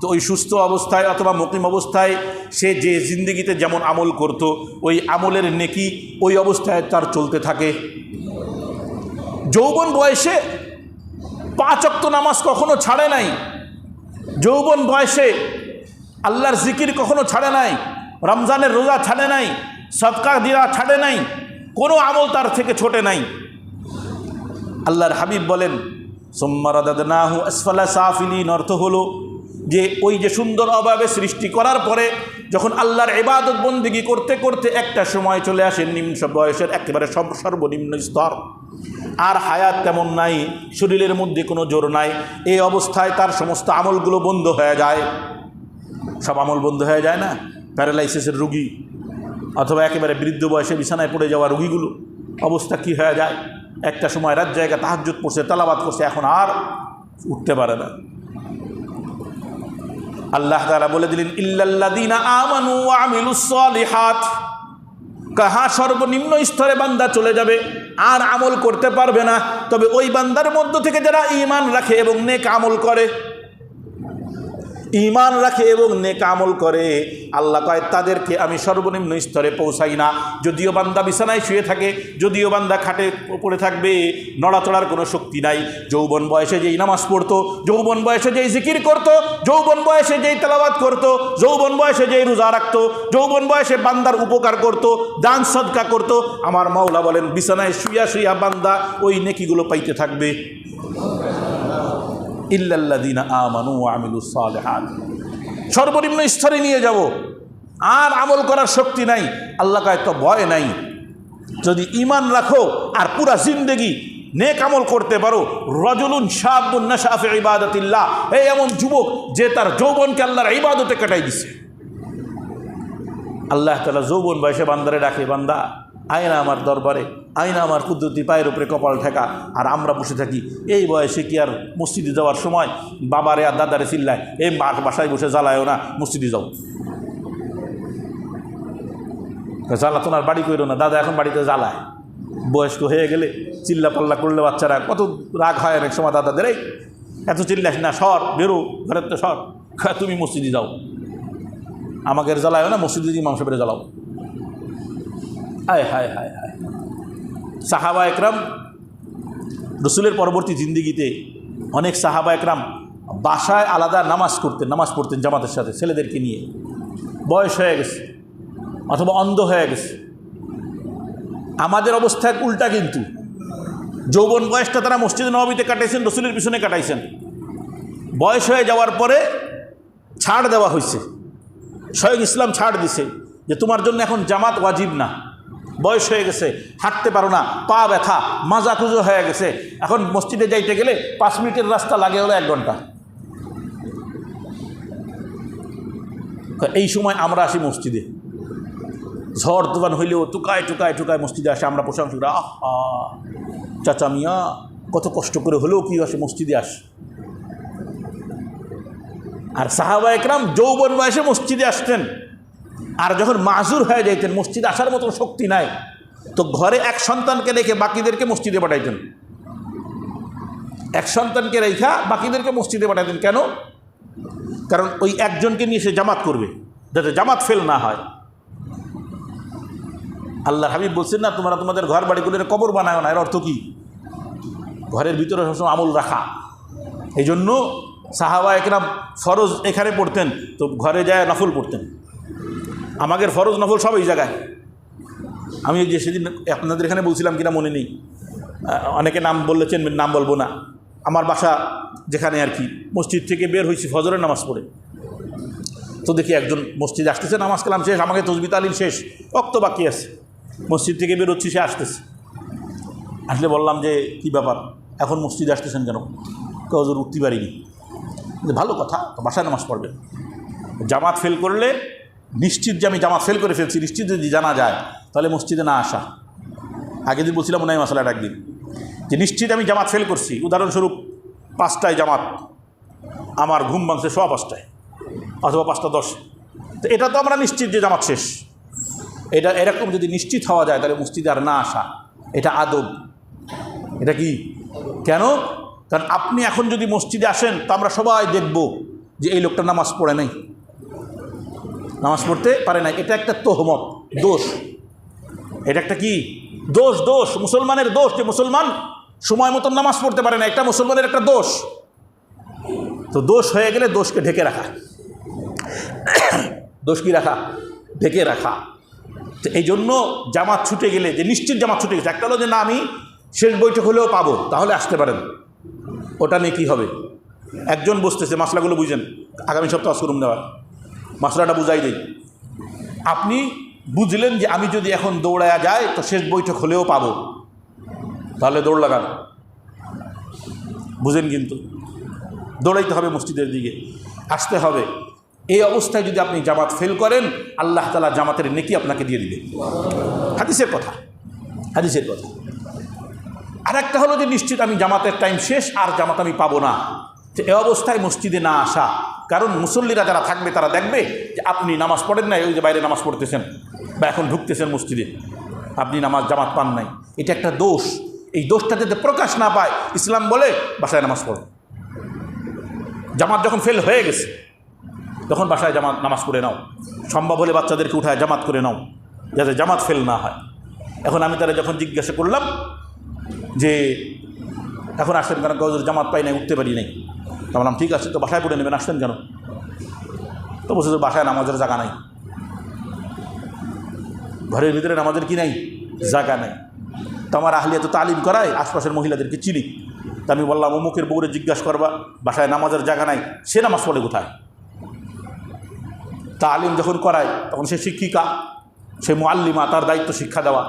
তো ওই সুস্থ অবস্থায় অথবা মুকিম অবস্থায় সে যে জিন্দেগিতে যেমন আমল করত, ওই আমলের নেকি ওই অবস্থায় তার চলতে থাকে। যৌবন বয়সে 5 ওয়াক্ত নামাজ কখনো ছাড়ে নাই, যৌবন বয়সে আল্লাহর জিকির কখনো ছাড়ে নাই, রমজানের রোজা ছাড়ে নাই, সদকা দিয়া ছাড়ে নাই, কোনো আমল তার থেকে ছোটে নাই। আল্লাহর হাবিব বলেন, সুম্মা রাদাদনাহু আসফালা সাফিলিন, অর্থ হলো যে ওই যে সুন্দর অভাবে সৃষ্টি করার পরে যখন আল্লাহর ইবাদত বন্দেগী করতে করতে একটা সময় চলে আসে নিম্ন বয়সের একেবারে সর্বনিম্ন স্তর, আর হায়াত তেমন নাই, শরীরের মধ্যে কোনো জোর নাই, এই অবস্থায় তার সমস্ত আমলগুলো বন্ধ হয়ে যায়। সব আমল বন্ধ হয়ে যায় না? প্যারালাইসিসের রুগী অথবা একেবারে বৃদ্ধ বয়সে বিছানায় পড়ে যাওয়া রুগীগুলো অবস্থা কি হয়ে যায়? একটা সময় রাত জায়গা তাহাজ্জুদ পড়ছে, তেলাওয়াত করছে, এখন আর উঠতে পারে না। আল্লাহ তাআলা বলে দিলেন, ইল্লাল্লাযীনা আমানু ওয়া আমিলুস সালিহাত, কাহা সর্বনিম্ন স্তরে বান্দা চলে যাবে, আর আমল করতে পারবে না, তবে ওই বান্দার মধ্য থেকে যারা ঈমান রাখে এবং নেক আমল করে, ঈমান রাখে এবং নেক আমল করে, আল্লাহ কয় তাদেরকে আমি সর্বনিম্ন স্তরে পৌঁছাই না। যদিও বান্দা বিছানায় শুয়ে থাকে, যদিও বান্দা খাটে পড়ে থাকবে, নড়াচড়ার কোনো শক্তি নাই, যৌবন বয়সে যেই নামাজ পড়তো, যৌবন বয়সে যেই জিকির করতো, যৌবন বয়সে যেই তেলাওয়াত করতো, যৌবন বয়সে যেই রোজা রাখতো, যৌবন বয়সে বান্দার উপকার করতো, দান সদকা করতো, আমার মাওলা বলেন বিছানায় শুইয়া শুইয়া বান্দা ওই নেকিগুলো পাইতে থাকবে। ইল্লাল্লাযীনা আমানু ওয়া আমিলুস সালিহাত, সর্বনিম্ন স্তরে নিয়ে যাব, আর আমল করার শক্তি নাই। আল্লাহ কয় তো ভয় নাই, যদি ঈমান রাখো আর পুরা জিন্দেগি নেক আমল করতে পারো। রাজুলুন শাবুন নাশা ফি ইবাদাতিল্লাহ, এই এমন যুবক যে তার যৌবনকে আল্লাহর ইবাদতে কাটাই দিছে। আল্লাহ তাআলা যৌবন বয়সে বান্দারে ডাকে, বান্দা আয়না আমার দরবারে, আয়না আমার কুদরতি পায়ের উপরে কপাল ঠেকা। আর আমরা বসে থাকি এই বয়সে কি আর মসজিদে যাওয়ার সময় বাবারে আর দাদারে চিল্লায়, এই বাসায় বসে জ্বালায়ও না, মসজিদে যাও। জ্বালাতন আর বাড়ি করো না, দাদা এখন বাড়িতে জ্বালায়। বয়স্ক হয়ে গেলে চিল্লা পাল্লা করলে বাচ্চারা কত রাগ হয় অনেক সময় দাদাদের, এই এত চিল্লাস না, সর বেরো ঘরের তো সর, তুমি মসজিদে যাও, আমাকে জ্বালায়ও না, মসজিদে ইমাম সাহেবের জ্বালাও। হায় হায় হায় হায়। সাহাবা একরাম রসুলের পরবর্তী জিন্দিগিতে অনেক সাহাবা একরাম বাসায় আলাদা নামাজ পড়তেন জামাতের সাথে ছেলেদেরকে নিয়ে। বয়স হয়ে গেছে অথবা অন্ধ হয়ে গেছে। আমাদের অবস্থা উল্টা, কিন্তু যৌবন বয়সটা তারা মসজিদে নববীতে কাটাইছেন, রসুলের পিছনে কাটাইছেন। বয়স হয়ে যাওয়ার পরে ছাড় দেওয়া হয়েছে, স্বয়ং ইসলাম ছাড় দিছে যে তোমার জন্য এখন জামাত ওয়াজিব না। বয়স হয়ে গেছে, হাঁটতে পারো না, পা ব্যথা, মাজা কুজো হয়ে গেছে, এখন মসজিদে যাইতে গেলে 5 মিনিটের রাস্তা লাগে হলো 1 ঘন্টা। এই সময় আমরা আসি মসজিদে, ঝড় তুফান হইলেও টুকায় টুকায় টুকায় মসজিদে আসে। আমরা প্রশংসা করি, আহা চাচা মিয়া কত কষ্ট করে হলেও কি আসে মসজিদে আসে। আর সাহাবা একরাম যৌবন বয়সে মসজিদে আসতেন, আর যখন মাজুর হয়ে যাইতেন, মসজিদে আসার মতো শক্তি নাই, তো ঘরে এক সন্তানকে রেখে বাকিদেরকে মসজিদে পাঠাইতেন। এক সন্তানকে রেখা বাকিদেরকে মসজিদে পাঠাইতেন। কেন? কারণ ওই একজনকে নিয়ে সে জামাত করবে, যাতে জামাত ফেল না হয়। আল্লাহ হাবিব বলছেন না, তোমরা তোমাদের ঘর বাড়িগুলোর কবর বানায় না। এর অর্থ কি? ঘরের ভিতরে সবসময় আমল রাখা। এই জন্য সাহাবা একরাম ফরজ এখানে পড়তেন, তো ঘরে যায় নফল পড়তেন। আমাদের ফরজ নফল সব এই জায়গায়। আমি যে সেদিন আপনাদের এখানে বলছিলাম কিনা মনে নেই, অনেকে নাম বললেছেন, নাম বলবো না। আমার বাসা যেখানে আর কি, মসজিদ থেকে বের হয়েছি ফজরের নামাজ পড়ে, তো দেখি একজন মসজিদে আসতেছে, নামাজ কালাম শেষ, আমাকে তসবি তালিম শেষ, রক্ত বাকি আছে, মসজিদ থেকে বের হচ্ছি, সে আসতেছে। আসলে বললাম যে কি ব্যাপার, এখন মসজিদে আসতেছেন কেন? হুজুর উঠতে পারিনি। কিন্তু ভালো কথা, বাসায় নামাজ পড়বেন। জামাত ফেল করলে নিশ্চিত যে আমি জামাত ফেল করে ফেলছি নিশ্চিত যদি জানা যায়, তাহলে মসজিদে না আসা। আগের দিন বলছিলাম মনে হয় মশলাটা একদিন, যে নিশ্চিত আমি জামাত ফেল করছি। উদাহরণস্বরূপ 5টায় জামাত, আমার ঘুম ভাঙছে 5:15 অথবা 5:10। তো এটা তো আমরা নিশ্চিত যে জামাত শেষ। এটা এরকম যদি নিশ্চিত হওয়া যায় তাহলে মসজিদে আর না আসা এটা আদব। এটা কি কেন? কারণ আপনি এখন যদি মসজিদে আসেন তো আমরা সবাই দেখব যে এই লোকটা নামাজ পড়ে নাই, নামাজ পড়তে পারে নাই। এটা একটা তোহমত, দোষ। এটা একটা কি দোষ? দোষ, মুসলমানের দোষ, যে মুসলমান সময় মতন নামাজ পড়তে পারে না, এটা মুসলমানের একটা দোষ। তো দোষ হয়ে গেলে দোষকে ঢেকে রাখা, দোষ কি রাখা? ঢেকে রাখা। তো এই জন্য জামাত ছুটে গেলে, যে নিশ্চিত জামাত ছুটে গেছে, একটা হলো যে না আমি শেষ বৈঠক হলেও পাবো, তাহলে আসতে পারেন। ওটা নিয়ে কী হবে? একজন বসতেছে, মশলাগুলো বুঝেন, আগামী সপ্তাহ শুরু দেওয়ার মশলাটা বুঝাই দেই। আপনি বুঝলেন যে আমি যদি এখন দৌড়ায়া যাই তো শেষ বৈঠক হলেও পাবো, তাহলে দৌড় লাগান। বুঝেন? কিন্তু দৌড়াইতে হবে, মসজিদের দিকে আসতে হবে। এই অবস্থায় যদি আপনি জামাত ফেল করেন, আল্লাহ তাআলা জামাতের নেকি আপনাকে দিয়ে দিবে। হাদিসের কথা, হাদিসের কথা। আর একটা হলো যে নিশ্চিত আমি জামাতের টাইম শেষ, আর জামাত আমি পাবো না। তো এই অবস্থায় মসজিদে না আসা, কারণ মুসল্লিরা যারা থাকবে তারা দেখবে যে আপনি নামাজ পড়েন নাই, ওই যে বাইরে নামাজ পড়তেছেন বা এখন ঢুকতেছেন মসজিদে, আপনি নামাজ জামাত পান নাই। এটা একটা দোষ। এই দোষটা যাতে প্রকাশ না পায়, ইসলাম বলে বাসায় নামাজ পড়ো। জামাত যখন ফেল হয়ে গেছে তখন বাসায় নামাজ পড়ে নাও। সম্ভব হলে বাচ্চাদেরকে উঠায় জামাত করে নাও, যাতে জামাত ফেল না হয়। এখন আমি তারা যখন জিজ্ঞাসা করলাম যে এখন আসছেন কেন? জামাত পাই নাই, উঠতে পারি নাই। বললাম ঠিক আছে, তো বাসায় পড়ে নেবেন, আসছেন কেন? তো বলছে যে বাসায় নামাজের জায়গা নাই, ঘরের ভিতরে নামাজের কি নাই, জায়গা নাই। তো আমার আহলিয়া তো তালিম করায়, আশপাশের মহিলাদেরকে চিনি। তা আমি বললাম অমুকের বউরে জিজ্ঞাসা করবা, বাসায় নামাজের জায়গা নাই, সে নামাজ পড়ে কোথায়? তালিম যখন করায় তখন সে শিক্ষিকা, সে মুআল্লিমা, তার দায়িত্ব শিক্ষা দেওয়া।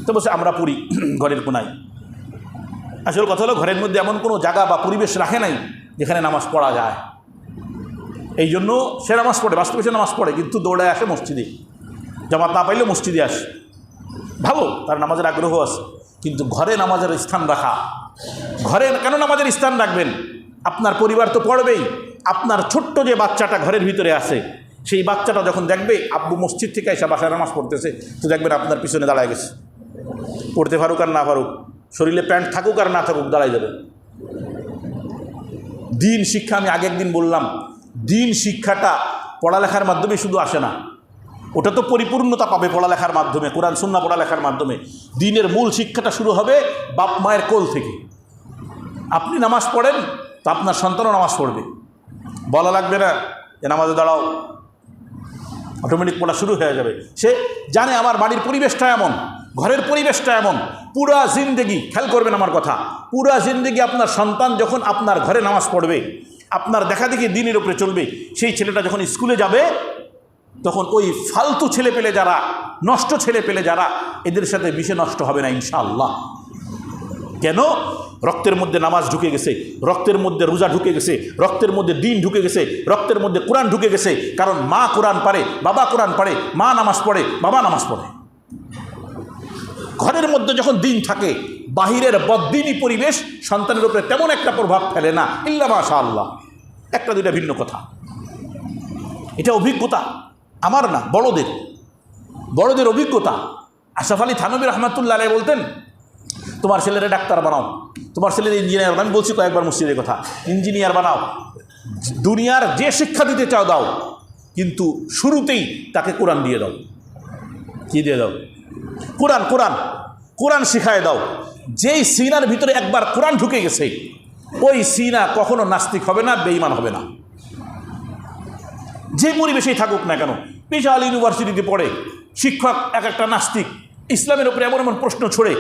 তো বলছে আমরা পড়ি ঘরের কোনায়। আসলে কথা হলো ঘরের মধ্যে এমন কোনো জায়গা বা পরিবেশ রাখে নাই যেখানে নামাজ পড়া যায়। এই জন্য সে নামাজ পড়ে, বাস্তবে সে নামাজ পড়ে, কিন্তু দৌড়ায় আসে মসজিদে। জামাত না পাইলে মসজিদে আসে, ভালো, তার নামাজের আগ্রহ আছে। কিন্তু ঘরে নামাজের স্থান রাখা, ঘরে কেন নামাজের স্থান রাখবেন? আপনার পরিবার তো পড়বেই। আপনার ছোট্ট যে বাচ্চাটা ঘরের ভিতরে আছে, সেই বাচ্চাটা যখন দেখবে আব্বু মসজিদ থেকে এসে বাসায় নামাজ পড়তেছে, তো দেখবেন আপনার পিছনে দাঁড়ায় গেছে। পড়তে পারুক আর না পারুক, শরীরে প্যান্ট থাকুক আর না থাকুক, দাঁড়ায় যাবে। দিন শিক্ষা, আমি আগে একদিন বললাম, দিন শিক্ষাটা পড়ালেখার মাধ্যমে শুধু আসে না, ওটা তো পরিপূর্ণতা পাবে পড়ালেখার মাধ্যমে, কোরআন সুন্নাহ পড়ালেখার মাধ্যমে। দিনের মূল শিক্ষাটা শুরু হবে বাপ মায়ের কোল থেকে। আপনি নামাজ পড়েন তো আপনার সন্তানও নামাজ পড়বে, বলা লাগবে না যে নামাজে দাঁড়াও, অটোমেটিক পড়া শুরু হয়ে যাবে। সে জানে আমার বাড়ির পরিবেশটা এমন, ঘরের পরিবেশটা এমন। পুরা জিন্দেগি, খেয়াল করবেন আমার কথা, পুরা জিন্দেগি আপনার সন্তান যখন আপনার ঘরে নামাজ পড়বে, আপনার দেখা দেখি দিনের উপরে চলবে, সেই ছেলেটা যখন স্কুলে যাবে তখন ওই ফালতু ছেলে পেলে যারা, নষ্ট ছেলে পেলে যারা, এদের সাথে মিশে নষ্ট হবে না ইনশাআল্লাহ। কেন? রক্তের মধ্যে নামাজ ঢুকে গেছে, রক্তের মধ্যে রোজা ঢুকে গেছে, রক্তের মধ্যে দিন ঢুকে গেছে, রক্তের মধ্যে কোরআন ঢুকে গেছে। কারণ মা কোরআন পারে, বাবা কোরআন পড়ে, মা নামাজ পড়ে, বাবা নামাজ পড়ে। ঘরের মধ্যে যখন দিন থাকে, বাহিরের বদ্দিনী পরিবেশ সন্তানের উপরে তেমন একটা প্রভাব ফেলে না, ইল্লা মাশাআল্লাহ। একটা দুইটা ভিন্ন কথা, এটা অভিজ্ঞতা আমার না, বড়দের, বড়দের অভিজ্ঞতা। আশরাফ আলী থানভী রহমাতুল্লাহ আলাইহি বলতেন, তোমার ছেলেরা ডাক্তার বানাও, তোমার ছেলের ইঞ্জিনিয়ার বানাও। আমি বলছি কয়েকবার মসজিদের কথা, ইঞ্জিনিয়ার বানাও, দুনিয়ার যে শিক্ষা দিতে চাও দাও, কিন্তু শুরুতেই তাকে কোরআন দিয়ে দাও। কি দিয়ে দাও? কোরআন। কোরআন কোরআন শিখায় দাও। যেই সিনার ভিতরে একবার কোরআন ঢুকে গেছে, ওই সিনা কখনো নাস্তিক হবে না, বেঈমান হবে না। যে পরিবেশেই থাকুক না কেন, বিশাল ইউনিভার্সিটিতে পড়ে, শিক্ষক এক একটা নাস্তিক, ইসলামের উপরে এমন এমন প্রশ্ন ছড়ে,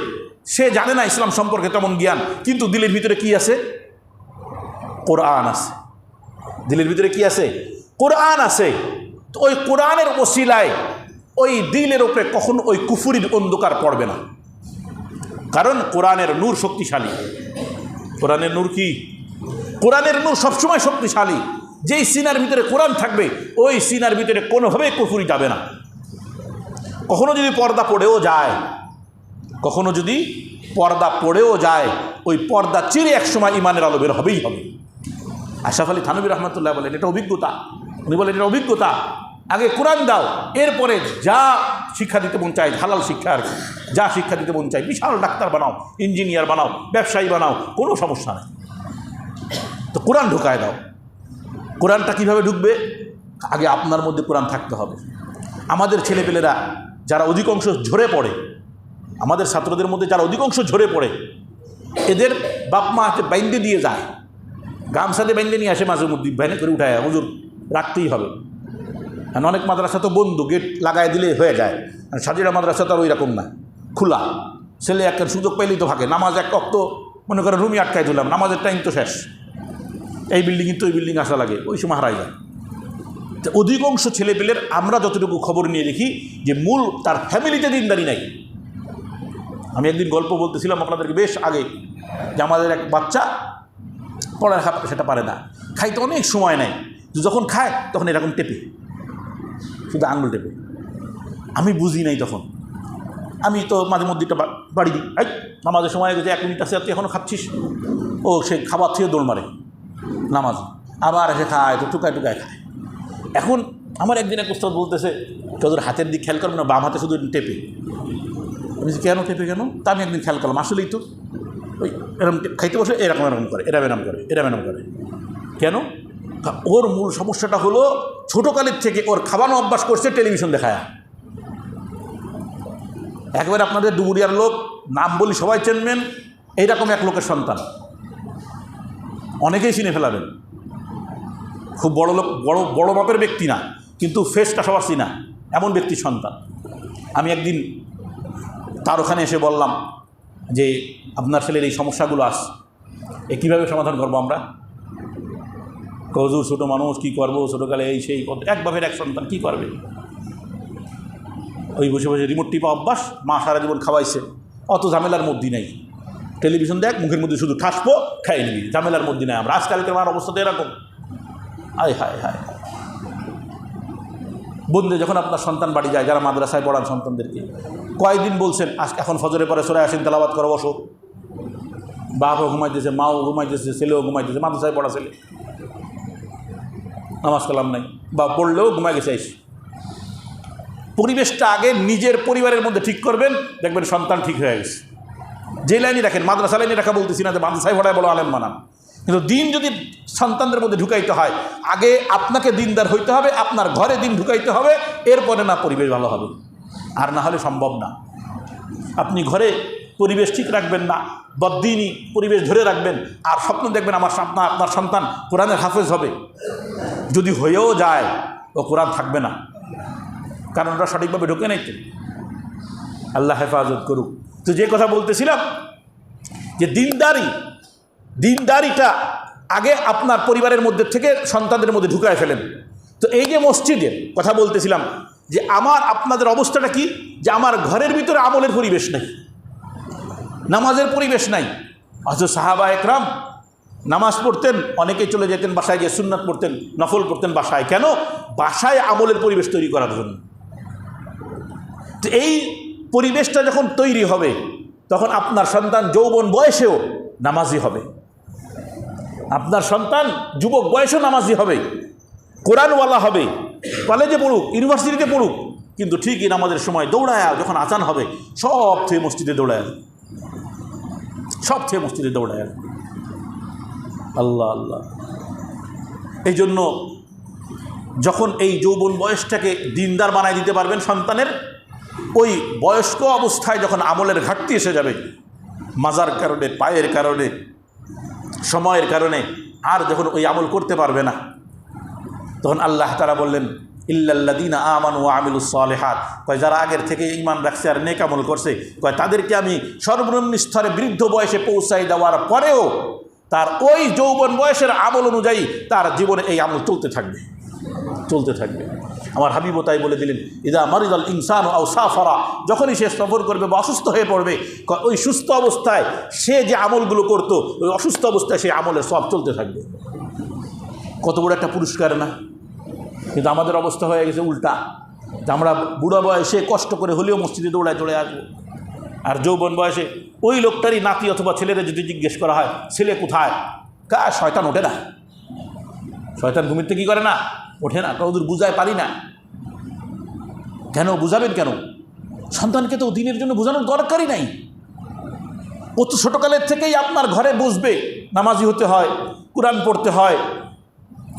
সে জানে না ইসলাম সম্পর্কে তেমন জ্ঞান, কিন্তু দিলের ভিতরে কি আছে? কোরআন আছে। দিলের ভিতরে কি আছে? কোরআন আছে। তো ওই কোরআনের ওসিলায় ওই দিলের উপরে কখনো ওই কুফুরির অন্ধকার পড়বে না, কারণ কোরআনের নূর শক্তিশালী। কোরআনের নূর কি? কোরআনের নূর সবসময় শক্তিশালী। যেই সিনার ভিতরে কোরআন থাকবে ওই সিনার ভিতরে কোনোভাবেই কুফরি যাবে না। কখনো যদি পর্দা পড়েও যায়, কখনো যদি পর্দা পড়েও যায়, ওই পর্দা চিরে একসময় ইমানের আলো বের হবেই হবে। আশরাফ আলী থানভী রহমতুল্লাহ বলেন এটা অভিজ্ঞতা। উনি বলেন এটা অভিজ্ঞতা। আগে কোরআন দাও, এরপরে যা শিক্ষা দিতে মন চায়, হালাল শিক্ষা আর কি, যা শিক্ষা দিতে মন চায়, বিশাল ডাক্তার বানাও, ইঞ্জিনিয়ার বানাও, ব্যবসায়ী বানাও, কোনো সমস্যা নেই। তো কোরআন ঢুকায় দাও। কোরআনটা কীভাবে ঢুকবে? আগে আপনার মধ্যে কোরআন থাকতে হবে। আমাদের ছেলেপেলেরা যারা অধিকাংশ ঝরে পড়ে, আমাদের ছাত্রদের মধ্যে যারা অধিকাংশ ঝরে পড়ে, এদের বাপ মা হাতে বাইন্দে দিয়ে যায়, গামছাতে বাইন্দে নিয়ে আসে, মাঝে মধ্যে ভ্যানে করে উঠায়, হুজুর রাখতেই হবে। আর অনেক মাদ্রাসা তো বন্ধ, গেট লাগাই দিলে হয়ে যায়। আর সাজিরা মাদ্রাসা তো আর ওই রকম না, খোলা। ছেলে একটা সুযোগ পাইলেই তো থাকে। নামাজ এক অক্ত মনে করে রুমই আটকাই দিলাম, নামাজের টাইম তো শেষ, এই বিল্ডিংয়ে তো ওই বিল্ডিং আসা লাগে, ওই সময় হারাই যায়। তো অধিকাংশ ছেলেপেলের আমরা যতটুকু খবর নিয়ে দেখি যে মূল তার ফ্যামিলিতে দিনদারি নাই। আমি একদিন গল্প বলতেছিলাম আপনাদেরকে বেশ আগে, যে আমাদের এক বাচ্চা পড়ালেখা সেটা পারে না, খাইতে অনেক সময় নেয়, যখন খায় তখন এরকম টেপে, শুধু আঙুল টেপে। আমি বুঝি নাই তখন, আমি তো মাঝে মধ্যে বাড়ি দিই, এই নামাজের সময় গেছে 1 মিনিট আছে, তুই এখনও খাচ্ছিস। ও সে খাবার থেকে দৌড় মারে নামাজ, আবার এসে খায়, তো টুকায় টুকায় খায়। এখন আমার একদিন এক উস্তাদ বলতেছে, তোদের হাতের দিক খেয়াল করবে না, বাম হাতে শুধু টেপে। আমি কেন টেপে কেন? তা আমি একদিন খেয়াল করলাম, আসলেই তো ওই এরকম খাইতে বসে এরকম এরকম করে, এরা ব্যায়াম করে, এরা ব্যায়াম করে। কেন? ওর মূল সমস্যাটা হলো ছোটোকালের থেকে ওর খাওয়ানো অভ্যাস করছে টেলিভিশন দেখায়। একবারে আপনাদের ডুবুরিয়ার লোক, নাম বলি সবাই চেনবেন, এইরকম এক লোকের সন্তান, অনেকেই চিনে ফেলাবেন। খুব বড় লোক, বড় মাপের ব্যক্তি না, কিন্তু ফেসটা সবার চিনা, এমন ব্যক্তির সন্তান। আমি একদিন তার ওখানে এসে বললাম যে আপনার ছেলের এই সমস্যাগুলো আস, এ কীভাবে সমাধান করবো আমরা? হুজুর ছোটো মানুষ কী করবো, ছোটোকালে এই সেই, এক বাপের এক সন্তান কী করবে? ওই বসে বসে রিমোট টিপা অভ্যাস, মা সারা জীবন খাওয়াইছে, অত ঝামেলার মধ্যে নেই। টেলিভিশন দেখ, মুখের মধ্যে শুধু ঠাসবো, খাই নিবি, ঝামেলার মধ্যে নেই আমরা। আজকালকার আমার অবস্থা তো এরকম। আয় হায় হায়। বন্ধু যখন আপনার সন্তান বাড়ি যায়, যারা মাদ্রাসায় পড়ান সন্তানদেরকে, কয়েকদিন বলছেন এখন ফজরের পরে সরে আসেন, তেলাওয়াত করো, বসো। বাপও ঘুমাইতেছে, মাও ঘুমাইতেছে, ছেলেও ঘুমাইতেছে, মাদ্রাসায় পড়া ছেলে, নামাজ কালাম নাই, বা পড়লেও ঘুমাই গেছে। পরিবেশটা আগে নিজের পরিবারের মধ্যে ঠিক করবেন, দেখবেন সন্তান ঠিক হয়ে গেছে। যে লাইনে রাখেন, মাদ্রাসা লাইনে রাখা বলতেছি না যে মাদ্রাসায় পড়ায় বলো আলেম বানান, কিন্তু দিন যদি সন্তানদের মধ্যে ঢুকাইতে হয়, আগে আপনাকে দিনদার হইতে হবে, আপনার ঘরে দিন ঢুকাইতে হবে, এরপরে না পরিবেশ ভালো হবে। আর না হলে সম্ভব না। আপনি ঘরে পরিবেশ ঠিক রাখবেন না, বদ্দিনই পরিবেশ ধরে রাখবেন, আর স্বপ্ন দেখবেন আপনার সন্তান কোরআনের হাফেজ হবে। যদি হয়েও যায়, ও কোরআন থাকবে না, কারণ ওরা সঠিকভাবে ঢুকে নাই তো। আল্লাহ হেফাজত করুক। তো যে কথা বলতেছিলাম, যে দিনদারিটা আগে আপনার পরিবারের মধ্যে থেকে সন্তানদের মধ্যে ঢুকায় ফেলেন। তো এই যে মসজিদের কথা বলতেছিলাম, যে আপনাদের অবস্থাটা কি, যে আমার ঘরের ভিতরে আমলের পরিবেশ নাই, নামাজের পরিবেশ নাই। অথচ সাহাবা একরাম নামাজ পড়তেন, অনেকেই চলে যেতেন বাসায়, গিয়ে সুন্নাত পড়তেন, নফল পড়তেন বাসায়। কেন? বাসায় আমলের পরিবেশ তৈরি করার জন্য। তো এই পরিবেশটা যখন তৈরি হবে, তখন আপনার সন্তান যৌবন বয়সেও নামাজি হবে, আপনার সন্তান যুবক বয়সেও নামাজি হবে, কোরআনওয়ালা হবে, কলেজে পড়ুক, ইউনিভার্সিটিতে পড়ুক, কিন্তু ঠিকই নামাজের সময় দৌড়ায়, যখন আজান হবে সব থেকে মসজিদে দৌড়ায়, সব থেকে মসজিদে দৌড়ায়। আল্লাহ আল্লাহ। এই জন্য যখন এই যৌবন বয়সটাকে দিনদার বানায় দিতে পারবেন সন্তানের, ওই বয়স্ক অবস্থায় যখন আমলের ঘাটতি এসে যাবে, মাজার কারণে, পায়ের কারণে, সময়ের কারণে, আর যখন ওই আমল করতে পারবে না, তখন আল্লাহ তাআলা বললেন ইল্লাল্লাযীনা আমানু ওয়া আমিলুস সালিহাত, কয় যারা আগের থেকে ঈমান রাখছে আর নেক আমল করছে, কয় তাদেরকে আমি সর্বনিম্ন স্তরে বৃদ্ধ বয়সে পৌঁছাই দেওয়ার পরেও তার ওই যৌবন বয়সের আমল অনুযায়ী তার জীবনে এই আমল চলতে থাকবে। আমার হাবিবও তাই বলে দিলেন, ইদা মারিদাল ইনসান আও সাফারা, যখনই সে সফর করবে বা অসুস্থ হয়ে পড়বে, ওই সুস্থ অবস্থায় সে যে আমলগুলো করতো ওই অসুস্থ অবস্থায় সেই আমলের সব চলতে থাকবে। কত বড় একটা পুরস্কার না? কিন্তু আমাদের অবস্থা হয়ে গেছে উল্টা, যে আমরা বুড়া বয়সে কষ্ট করে হলেও মসজিদে দৌড়ায় চলে আসবো, আর যৌবন বয়সে ওই লোকটারই নাতি অথবা ছেলেরা যদি জিজ্ঞেস করা হয় ছেলে কোথায়, শয়তান ওঠে না, শয়তান ঘুমিতে কী করে না, ওঠে না, ওদের বুঝায় পারি না। কেন বুঝাবেন কেন? সন্তানকে তো দিনের জন্য বোঝানোর দরকারই নাই। ও তো ছোটোকালের থেকেই আপনার ঘরে বসবে, নামাজি হতে হয়, কোরআন পড়তে হয়,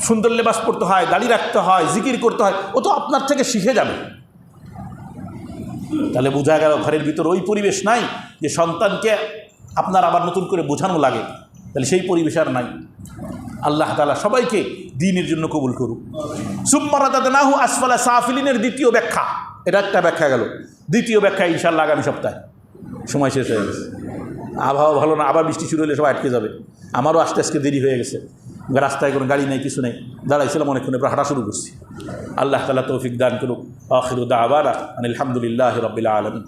সুন্দর লেবাস পড়তে হয়, দাড়ি রাখতে হয়, জিকির করতে হয়, ও তো আপনার থেকে শিখে যাবে। তাহলে বোঝা গেল ঘরের ভিতর ওই পরিবেশ নাই যে সন্তানকে আপনার আবার নতুন করে বোঝানো লাগে, তাহলে সেই পরিবেশ আর নাই। আল্লাহ তাআলা সবাইকে দ্বীনের জন্য কবুল করুক। সুম্মা রাদাদনাহু আসফালা সাফিলিনের দ্বিতীয় ব্যাখ্যা, এটা একটা ব্যাখ্যা গেল। দ্বিতীয় ব্যাখ্যা ইনশাআল্লাহ আগামী সপ্তাহে। সময় শেষ হয়ে গেছে, আবহাওয়া ভালো না, আবার বৃষ্টি শুরু হলে সবাই আটকে যাবে। আমারও আস্তে আজকে দেরি হয়ে গেছে, রাস্তায় কোনো গাড়ি নেই, কিছু নেই, দাঁড়াইছিলাম অনেকক্ষণ, এবার হাঁটা শুরু করছি। আল্লাহ তাআলা তৌফিক দান করুক। আখিরু দাওয়ানা আনিল হামদুলিল্লাহি রাব্বিল আলামিন।